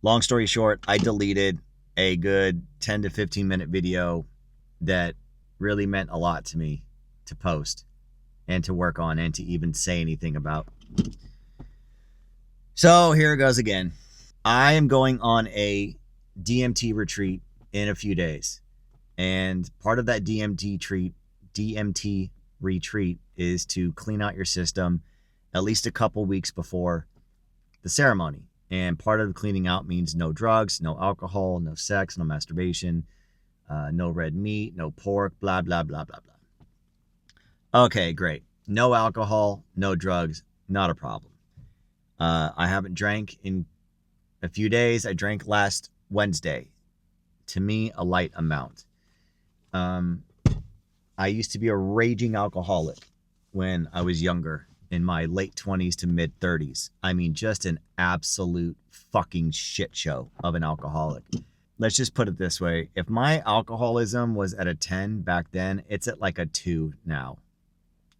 Long story short, I deleted a good 10 to 15 minute video that really meant a lot to me to post and to work on and to even say anything about. So here it goes again. I am going on a DMT retreat in a few days. And part of that DMT retreat is to clean out your system at least a couple weeks before the ceremony. And part of the cleaning out means no drugs, no alcohol, no sex, no masturbation, no red meat, no pork, blah, blah, blah, blah, blah. Okay, great. No alcohol, no drugs, not a problem. I haven't drank in a few days. I drank last Wednesday. To me, a light amount. I used to be a raging alcoholic when I was younger, in my late 20s to mid 30s. I mean, just an absolute fucking shit show of an alcoholic. Let's just put it this way. If my alcoholism was at a 10 back then, it's at like a 2 now,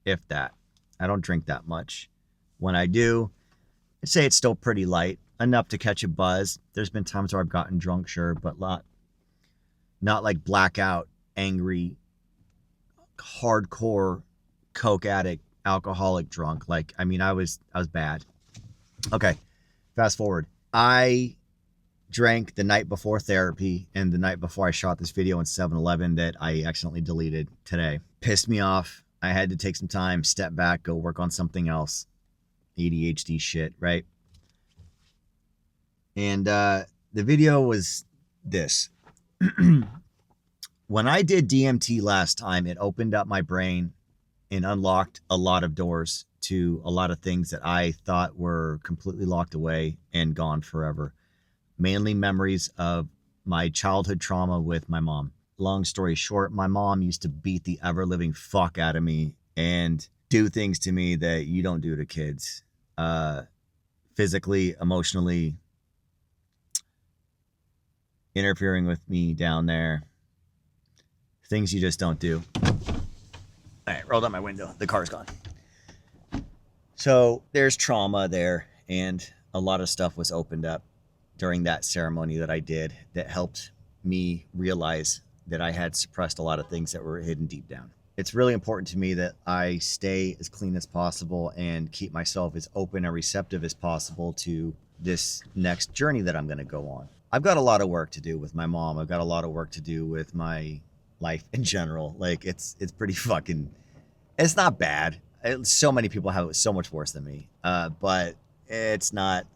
if that. I don't drink that much. When I do, I'd say it's still pretty light, enough to catch a buzz. There's been times where I've gotten drunk, sure, but not like blackout, angry, hardcore coke addict, alcoholic drunk. Like, I mean, I was bad. Okay, fast forward. I drank the night before therapy and the night before I shot this video in 7-Eleven that I accidentally deleted today. Pissed me off. I had to take some time, step back, go work on something else. ADHD shit, right? And the video was this. When I did DMT last time, it opened up my brain and unlocked a lot of doors to a lot of things that I thought were completely locked away and gone forever. Mainly memories of my childhood trauma with my mom. Long story short, my mom used to beat the ever-living fuck out of me and do things to me that you don't do to kids. Physically, emotionally, interfering with me down there. Things you just don't do. All right, rolled out my window. The car's gone. So there's trauma there, and a lot of stuff was opened up during that ceremony that I did that helped me realize that I had suppressed a lot of things that were hidden deep down. It's really important to me that I stay as clean as possible and keep myself as open and receptive as possible to this next journey that I'm going to go on. I've got a lot of work to do with my mom. I've got a lot of work to do with my life in general. Like, it's pretty fucking, it's not bad. So many people have it so much worse than me. But it's not,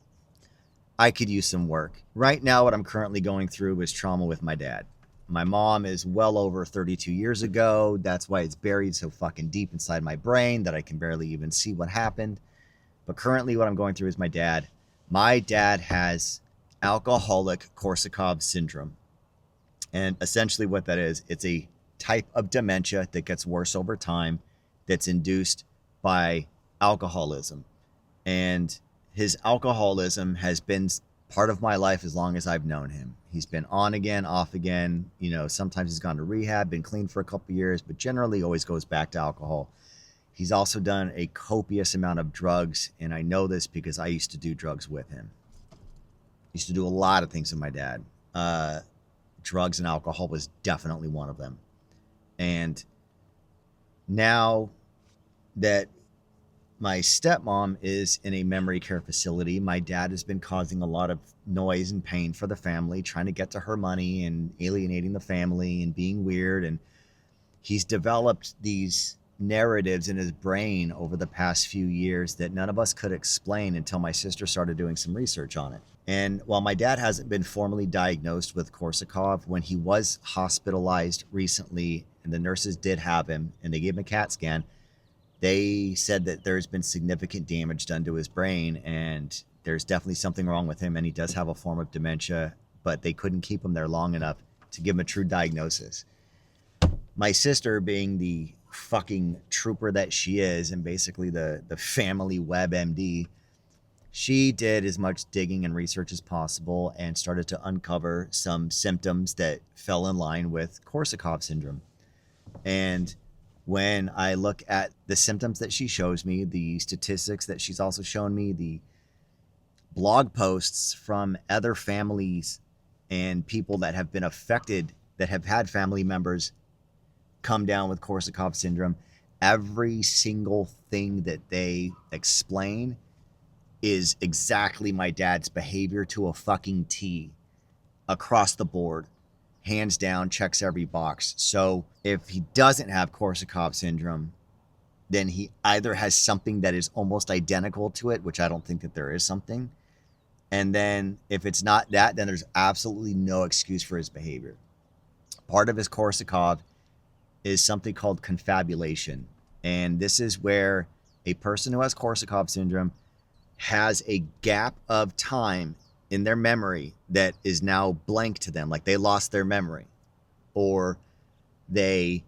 I could use some work. Right now, what I'm currently going through is trauma with my dad. My mom is well over 32 years ago. That's why it's buried so fucking deep inside my brain that I can barely even see what happened. But currently what I'm going through is my dad. My dad has alcoholic Korsakoff Syndrome. And essentially what that is, it's a type of dementia that gets worse over time that's induced by alcoholism. And his alcoholism has been part of my life as long as I've known him. He's been on again, off again. You know, sometimes he's gone to rehab, been clean for a couple of years, but generally always goes back to alcohol. He's also done a copious amount of drugs, and I know this because I used to do drugs with him. Used to do a lot of things with my dad. Drugs and alcohol was definitely one of them. And now that my stepmom is in a memory care facility, my dad has been causing a lot of noise and pain for the family, trying to get to her money and alienating the family and being weird. And he's developed these narratives in his brain over the past few years that none of us could explain until my sister started doing some research on it. And while my dad hasn't been formally diagnosed with Korsakoff, when he was hospitalized recently and the nurses did have him and they gave him a CAT scan, they said that there's been significant damage done to his brain and there's definitely something wrong with him, and he does have a form of dementia, but they couldn't keep him there long enough to give him a true diagnosis. My sister, being the fucking trooper that she is and basically the family WebMD, she did as much digging and research as possible and started to uncover some symptoms that fell in line with Korsakoff syndrome. And when I look at the symptoms that she shows me, the statistics that she's also shown me, the blog posts from other families and people that have been affected, that have had family members come down with Korsakoff syndrome. Every single thing that they explain is exactly my dad's behavior to a fucking T, across the board, hands down, checks every box. So if he doesn't have Korsakoff syndrome, then he either has something that is almost identical to it, which I don't think that there is something. And then if it's not that, then there's absolutely no excuse for his behavior. Part of his Korsakoff is something called confabulation. And this is where a person who has Korsakoff syndrome has a gap of time in their memory that is now blank to them, like they lost their memory. Or they,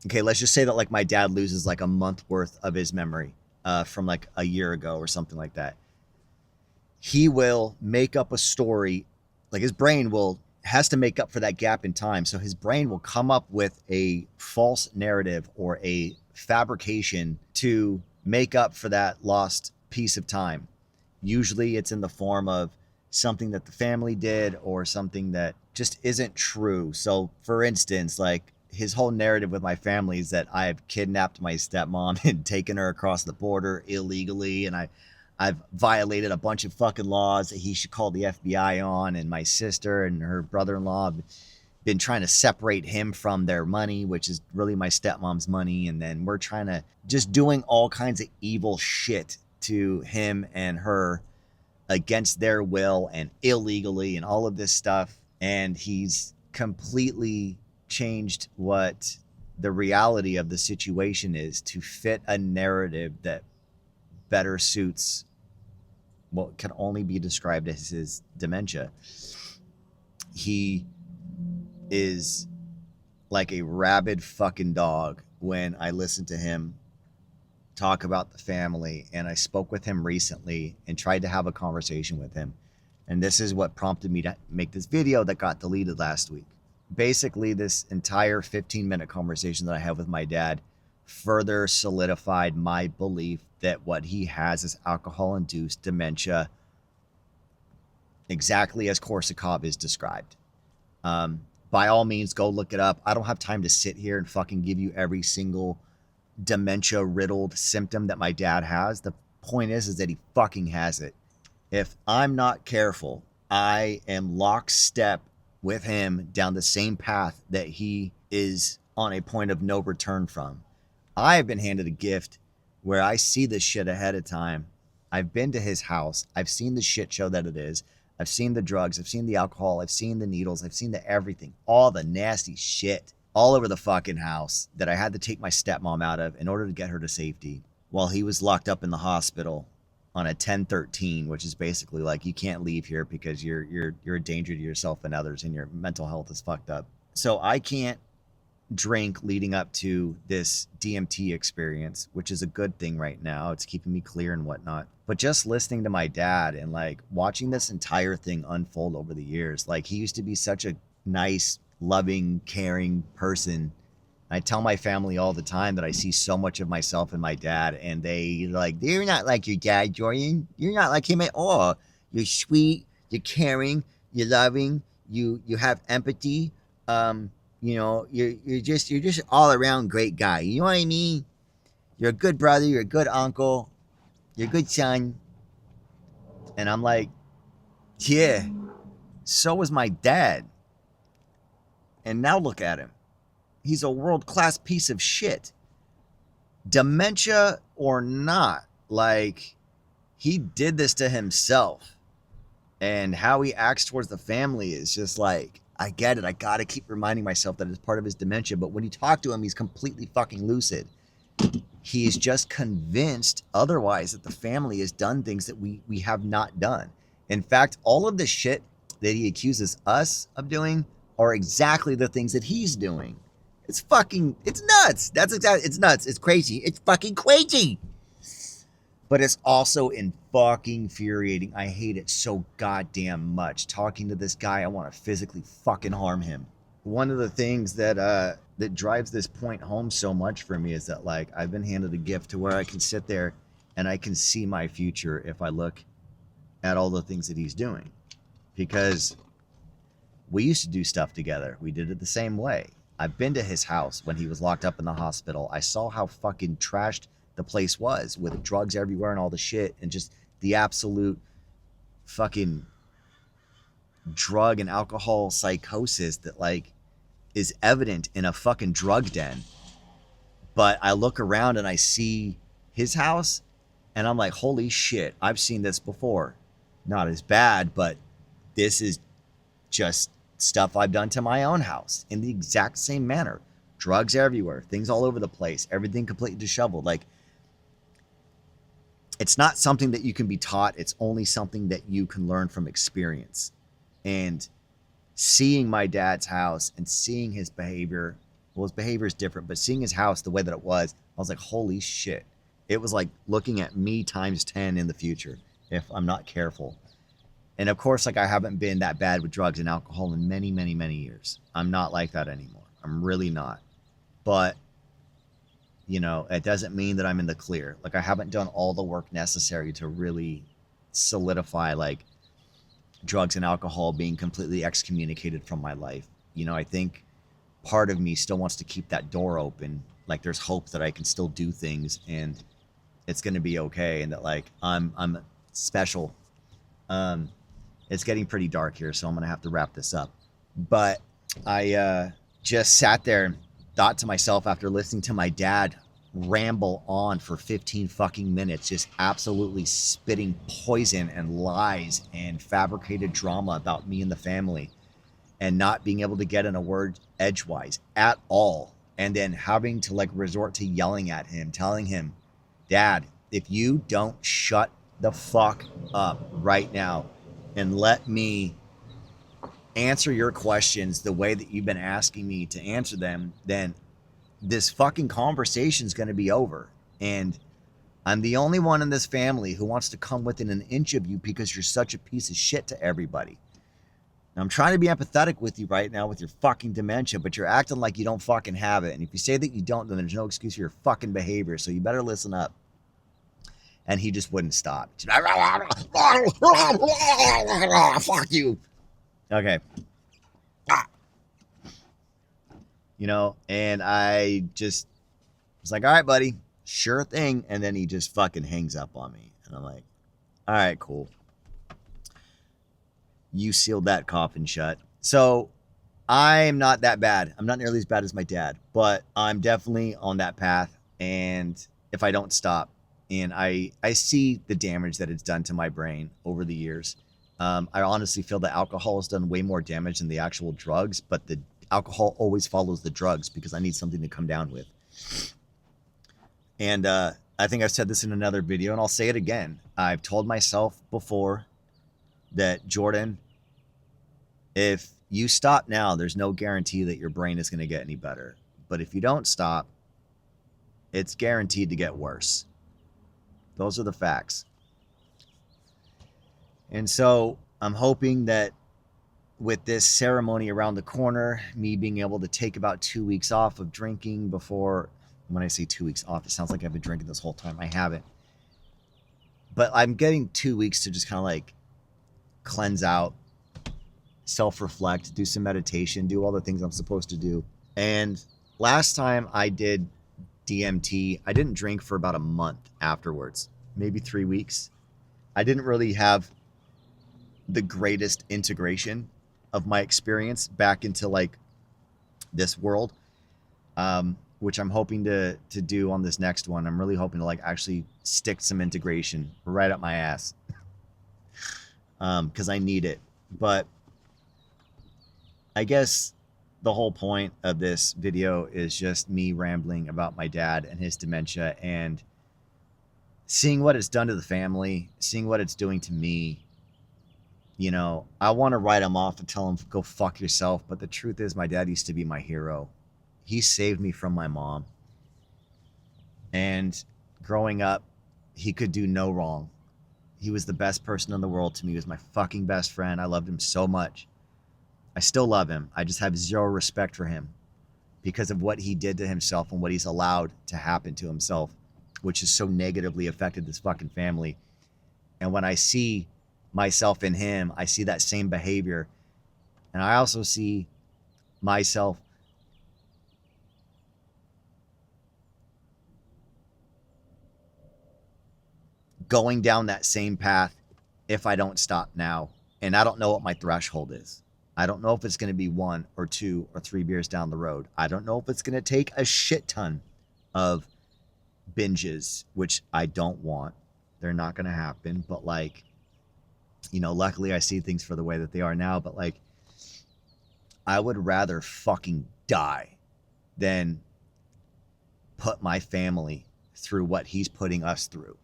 okay, let's just say that like my dad loses like a month worth of his memory from like a year ago or something like that. He will make up a story, like his brain has to make up for that gap in time. So his brain will come up with a false narrative or a fabrication to make up for that lost piece of time. Usually it's in the form of something that the family did or something that just isn't true. So for instance, like his whole narrative with my family is that I've kidnapped my stepmom and taken her across the border illegally, and I've violated a bunch of fucking laws that he should call the FBI on, and my sister and her brother-in-law have been trying to separate him from their money, which is really my stepmom's money, and then we're trying to just doing all kinds of evil shit to him and her against their will and illegally and all of this stuff. And he's completely changed what the reality of the situation is to fit a narrative that better suits what can only be described as his dementia. He is like a rabid fucking dog when I listen to him talk about the family. And I spoke with him recently and tried to have a conversation with him. And this is what prompted me to make this video that got deleted last week. Basically, this entire 15-minute conversation that I had with my dad further solidified my belief that what he has is alcohol-induced dementia, exactly as Korsakoff is described. By all means, go look it up. I don't have time to sit here and fucking give you every single dementia-riddled symptom that my dad has. The point is that he fucking has it. If I'm not careful, I am lockstep with him down the same path that he is on a point of no return from. I have been handed a gift where I see this shit ahead of time. I've been to his house. I've seen the shit show that it is. I've seen the drugs. I've seen the alcohol. I've seen the needles. I've seen the everything. All the nasty shit all over the fucking house that I had to take my stepmom out of in order to get her to safety while he was locked up in the hospital on a 1013, which is basically like you can't leave here because you're a danger to yourself and others and your mental health is fucked up. So I can't drink leading up to this DMT experience, which is a good thing right now. It's keeping me clear and whatnot. But just listening to my dad and like watching this entire thing unfold over the years, like he used to be such a nice, loving, caring person. I tell my family all the time that I see so much of myself in my dad, and they like, you're not like your dad, Jordan. You're not like him at all. You're sweet, you're caring, you're loving, you have empathy. You know, you're just all around great guy. You know what I mean? You're a good brother, you're a good uncle, you're a good son. And I'm like, yeah, so was my dad. And now look at him. He's a world-class piece of shit. Dementia or not, like, he did this to himself. And how he acts towards the family is just like, I get it. I got to keep reminding myself that it's part of his dementia. But when you talk to him, he's completely fucking lucid. He is just convinced otherwise that the family has done things that we have not done. In fact, all of the shit that he accuses us of doing are exactly the things that he's doing. It's nuts. It's nuts. It's crazy. It's fucking crazy. But it's also fucking infuriating. I hate it so goddamn much. Talking to this guy, I want to physically fucking harm him. One of the things that drives this point home so much for me is that like I've been handed a gift to where I can sit there and I can see my future if I look at all the things that he's doing, because we used to do stuff together. We did it the same way. I've been to his house when he was locked up in the hospital. I saw how fucking trashed the place was, with drugs everywhere and all the shit, and just the absolute fucking drug and alcohol psychosis that like is evident in a fucking drug den. But I look around and I see his house and I'm like, holy shit, I've seen this before. Not as bad, but this is just stuff I've done to my own house in the exact same manner. Drugs everywhere, things all over the place, everything completely disheveled. Like, it's not something that you can be taught. It's only something that you can learn from experience. And seeing my dad's house and seeing his behavior, well, his behavior is different, but seeing his house the way that it was, I was like, holy shit. It was like looking at me times 10 in the future if I'm not careful. And of course, like, I haven't been that bad with drugs and alcohol in many, many, many years. I'm not like that anymore. I'm really not. But, you know, it doesn't mean that I'm in the clear. Like, I haven't done all the work necessary to really solidify, like, drugs and alcohol being completely excommunicated from my life. You know, I think part of me still wants to keep that door open. Like, there's hope that I can still do things and it's going to be okay, and that, like, I'm special. It's getting pretty dark here, so I'm going to have to wrap this up. But I just sat there and thought to myself, after listening to my dad ramble on for 15 fucking minutes, just absolutely spitting poison and lies and fabricated drama about me and the family, and not being able to get in a word edgewise at all, and then having to like resort to yelling at him, telling him, Dad, if you don't shut the fuck up right now and let me answer your questions the way that you've been asking me to answer them, then this fucking conversation is going to be over. And I'm the only one in this family who wants to come within an inch of you because you're such a piece of shit to everybody. Now, I'm trying to be empathetic with you right now with your fucking dementia, but you're acting like you don't fucking have it. And if you say that you don't, then there's no excuse for your fucking behavior. So you better listen up. And he just wouldn't stop. Fuck you. Okay. You know, and I just was like, all right, buddy, sure thing. And then he just fucking hangs up on me. And I'm like, all right, cool. You sealed that coffin shut. So I'm not that bad. I'm not nearly as bad as my dad, but I'm definitely on that path. And if I don't stop, and I see the damage that it's done to my brain over the years. I honestly feel that alcohol has done way more damage than the actual drugs, but the alcohol always follows the drugs because I need something to come down with. And I think I've said this in another video, and I'll say it again. I've told myself before that, Jordan, if you stop now, there's no guarantee that your brain is going to get any better. But if you don't stop, it's guaranteed to get worse. Those are the facts. And so I'm hoping that with this ceremony around the corner, me being able to take about 2 weeks off of drinking before, when I say 2 weeks off, it sounds like I've been drinking this whole time. I haven't. But I'm getting 2 weeks to just kind of like cleanse out, self-reflect, do some meditation, do all the things I'm supposed to do. And last time I did DMT, I didn't drink for about a month afterwards, maybe 3 weeks. I didn't really have the greatest integration of my experience back into like this world, which I'm hoping to do on this next one. I'm really hoping to like actually stick some integration right up my ass, because I need it. But I guess the whole point of this video is just me rambling about my dad and his dementia and seeing what it's done to the family, seeing what it's doing to me. You know, I want to write him off and tell him, go fuck yourself. But the truth is, my dad used to be my hero. He saved me from my mom. And growing up, he could do no wrong. He was the best person in the world to me. He was my fucking best friend. I loved him so much. I still love him. I just have zero respect for him because of what he did to himself and what he's allowed to happen to himself, which has so negatively affected this fucking family. And when I see myself in him. I see that same behavior. And I also see myself going down that same path if I don't stop now. And I don't know what my threshold is. I don't know if it's going to be 1 or 2 or 3 beers down the road. I don't know if it's going to take a shit ton of binges, which I don't want. They're not going to happen. But like, you know, luckily I see things for the way that they are now. But like, I would rather fucking die than put my family through what he's putting us through.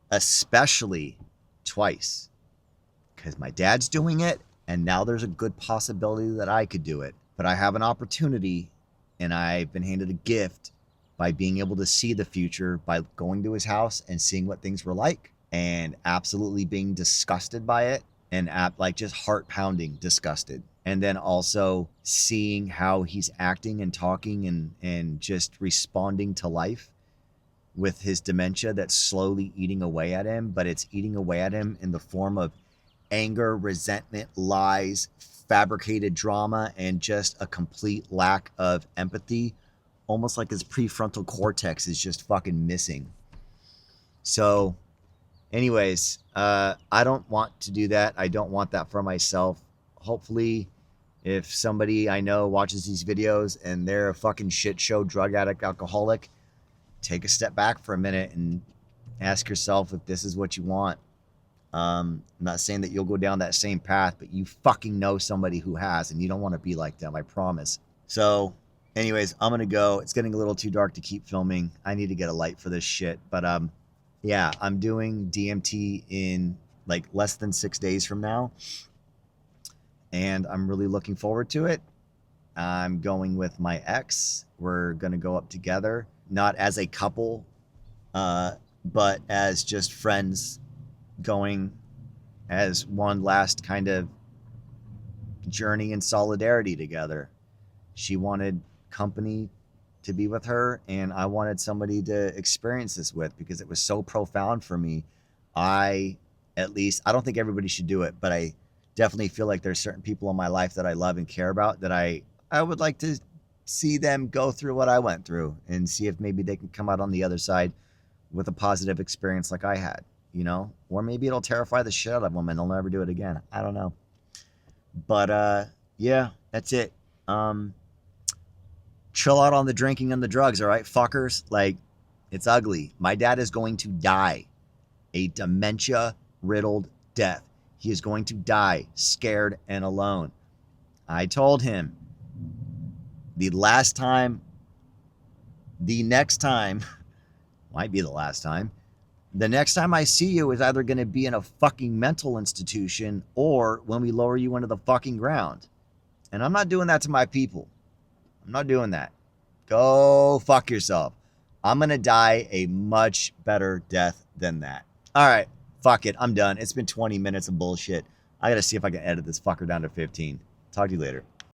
Especially twice. Because my dad's doing it, and now there's a good possibility that I could do it. But I have an opportunity, and I've been handed a gift by being able to see the future, by going to his house and seeing what things were like, and absolutely being disgusted by it, and like just heart pounding disgusted. And then also seeing how he's acting and talking and just responding to life with his dementia that's slowly eating away at him, but it's eating away at him in the form of anger, resentment, lies, fabricated drama, and just a complete lack of empathy. Almost like his prefrontal cortex is just fucking missing. So anyways, I don't want to do that. I don't want that for myself. Hopefully, if somebody I know watches these videos and they're a fucking shit show drug addict, alcoholic, take a step back for a minute and ask yourself if this is what you want. I'm not saying that you'll go down that same path, but you fucking know somebody who has, and you don't want to be like them, I promise. So anyways, I'm gonna go. It's getting a little too dark to keep filming. I need to get a light for this shit. But yeah, I'm doing DMT in like less than 6 days from now, and I'm really looking forward to it. I'm going with my ex. We're gonna go up together, not as a couple, but as just friends, going as one last kind of journey in solidarity together. She wanted company to be with her, and I wanted somebody to experience this with, because it was so profound for me. I don't think everybody should do it, but I definitely feel like there's certain people in my life that I love and care about that I would like to see them go through what I went through and see if maybe they can come out on the other side with a positive experience like I had, you know? Or maybe it'll terrify the shit out of them and they'll never do it again. I don't know. But yeah, that's it. Chill out on the drinking and the drugs, all right, fuckers? Like, it's ugly. My dad is going to die a dementia-riddled death. He is going to die scared and alone. I told him the next time, might be the last time, the next time I see you is either going to be in a fucking mental institution or when we lower you into the fucking ground. And I'm not doing that to my people. I'm not doing that. Go fuck yourself. I'm going to die a much better death than that. All right. Fuck it. I'm done. It's been 20 minutes of bullshit. I got to see if I can edit this fucker down to 15. Talk to you later.